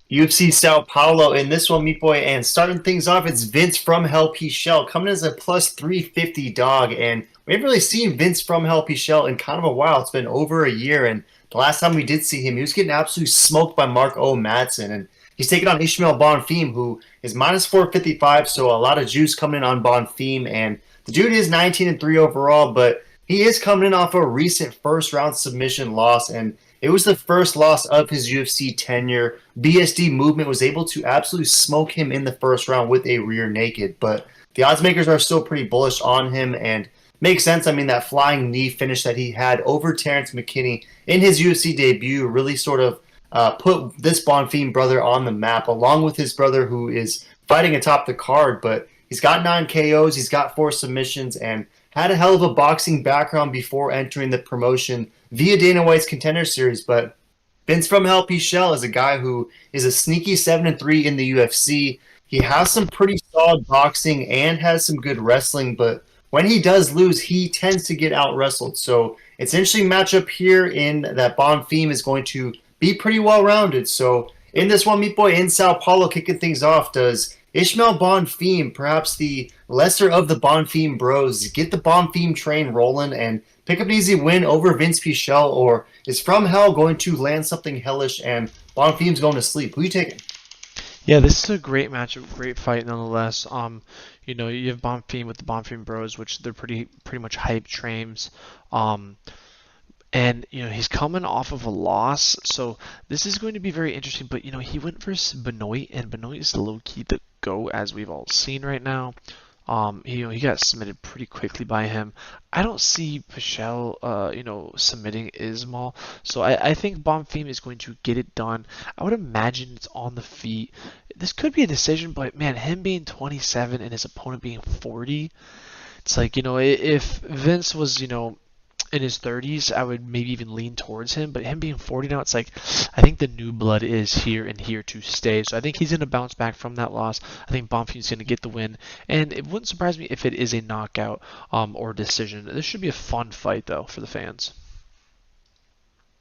UFC São Paulo in this one, Meat Boy. And starting things off, it's Vinc from Hell Pichel coming as a plus 350 dog. And we haven't really seen Vinc from Hell Pichel in kind of a while. It's been over a year. And the last time we did see him, he was getting absolutely smoked by Mark O. Madsen. And he's taking on Ismael Bonfim, who is minus 455. So a lot of juice coming in on Bonfim. And the dude is 19-3 overall, but he is coming in off a recent first round submission loss. And it was the first loss of his UFC tenure. BSD Movement was able to absolutely smoke him in the first round with a rear naked, but the odds makers are still pretty bullish on him, and makes sense. I mean, that flying knee finish that he had over Terrence McKinney in his UFC debut really sort of put this Bonfim brother on the map, along with his brother who is fighting atop the card, but he's got 9 KOs, he's got 4 submissions, and had a hell of a boxing background before entering the promotion via Dana White's Contender Series. But Vinc from Hell Pichel is a guy who is a sneaky 7-3 in the UFC. He has some pretty solid boxing and has some good wrestling, but when he does lose, he tends to get out wrestled. So it's an interesting matchup here in that Bonfim is going to be pretty well rounded. So in this one, Meat Boy, in Sao Paulo, kicking things off, does Ismael Bonfim, perhaps the lesser of the Bonfim bros, get the Bonfim train rolling and pick up an easy win over Vinc Pichel, or is From Hell going to land something hellish and Bonfim's going to sleep? Who are you taking? Yeah, this is a great matchup, great fight nonetheless. You have Bonfim with the Bonfim Bros, which they're pretty much hype trains. And he's coming off of a loss, so this is going to be very interesting. But he went versus Benoit, and Benoit is low key the go, as we've all seen right now. He got submitted pretty quickly by him. I don't see Pichel, submitting Ismael. So I think Bonfim is going to get it done. I would imagine it's on the feet. This could be a decision, but man, him being 27 and his opponent being 40, it's like, if Vinc was, in his 30s, I would maybe even lean towards him. But him being 40 now, it's like, I think the new blood is here and here to stay. So I think he's going to bounce back from that loss. I think Bonfim's going to get the win. And it wouldn't surprise me if it is a knockout or decision. This should be a fun fight, though, for the fans.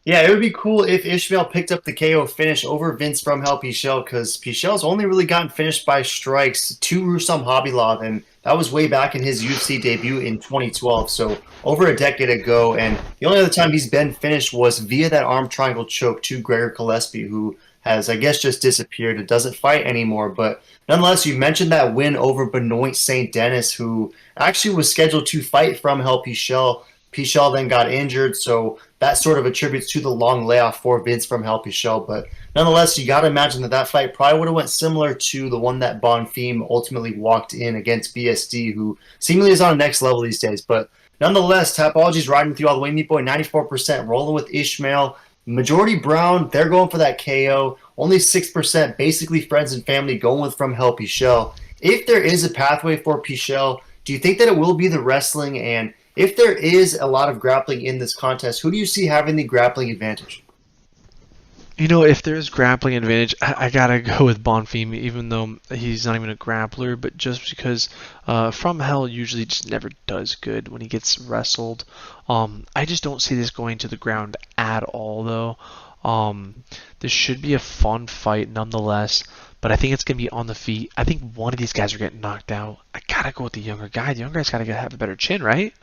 Yeah, it would be cool if Ishmael picked up the KO finish over Vinc from Hell Pichel, because Pichel's only really gotten finished by strikes to Rustam Khabilov, and that was way back in his UFC debut in 2012, so over a decade ago. And the only other time he's been finished was via that arm triangle choke to Gregor Gillespie, who has, I guess, just disappeared and doesn't fight anymore. But nonetheless, you mentioned that win over Benoit St. Denis, who actually was scheduled to fight from Hell Pichel. Pichel then got injured, so that sort of attributes to the long layoff for Vinc from Hell Pichel. But nonetheless, you got to imagine that fight probably would have went similar to the one that Bonfim ultimately walked in against BSD, who seemingly is on the next level these days. But nonetheless, Tapology's riding with you all the way, Meat Boy. 94% rolling with Ishmael. Majority Brown, they're going for that KO. Only 6%, basically friends and family, going with From Hell Pichel. If there is a pathway for Pichel, do you think that it will be the wrestling? And if there is a lot of grappling in this contest, who do you see having the grappling advantage? If there's grappling advantage, I gotta go with Bonfim, even though he's not even a grappler, but just because From Hell usually just never does good when he gets wrestled. I just don't see this going to the ground at all, though. This should be a fun fight nonetheless, but I think it's going to be on the feet. I think one of these guys are getting knocked out. I gotta go with the younger guy. The younger guy's gotta have a better chin, right?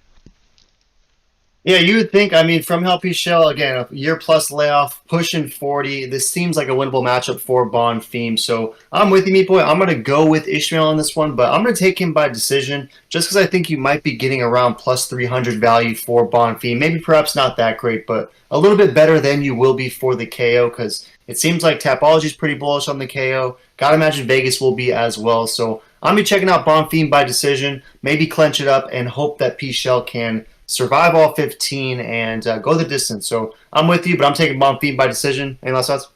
Yeah, you would think. I mean, From Hell Pichel, again, a year-plus layoff, pushing 40. This seems like a winnable matchup for Bonfim. So I'm with you, Meat Boy. I'm going to go with Ishmael on this one, but I'm going to take him by decision just because I think you might be getting around plus 300 value for Bonfim. Maybe perhaps not that great, but a little bit better than you will be for the KO, because it seems like Tapology's pretty bullish on the KO. Got to imagine Vegas will be as well. So I'm going to be checking out Bonfim by decision, maybe clench it up, and hope that Pichel can survive all 15 and go the distance. So I'm with you, but I'm taking Bonfim by decision. Any last thoughts?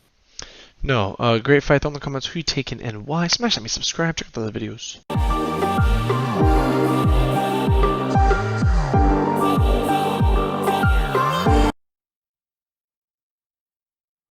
No, great fight. Throw in the comments who you taking and why. Smash that me, subscribe, check out the other videos.